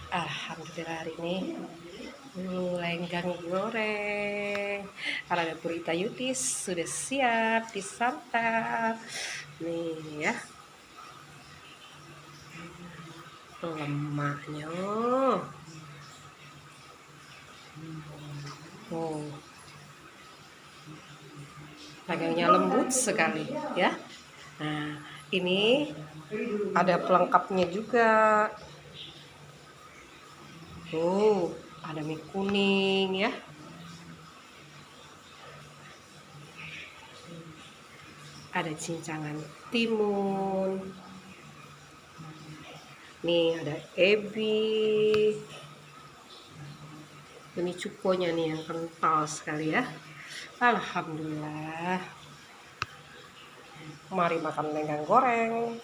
Alhamdulillah hari ini lenggang goreng. Karena ada Purita Yutis sudah siap disantap. Nih ya, lemaknya. Oh, dagingnya lembut sekali ya. Nah, ini ada pelengkapnya juga. Oh, ada mie kuning ya. Ada cincangan timun. Nih ada ebi. Ini cukonya nih yang kental sekali ya. Alhamdulillah. Mari makan lenggang goreng.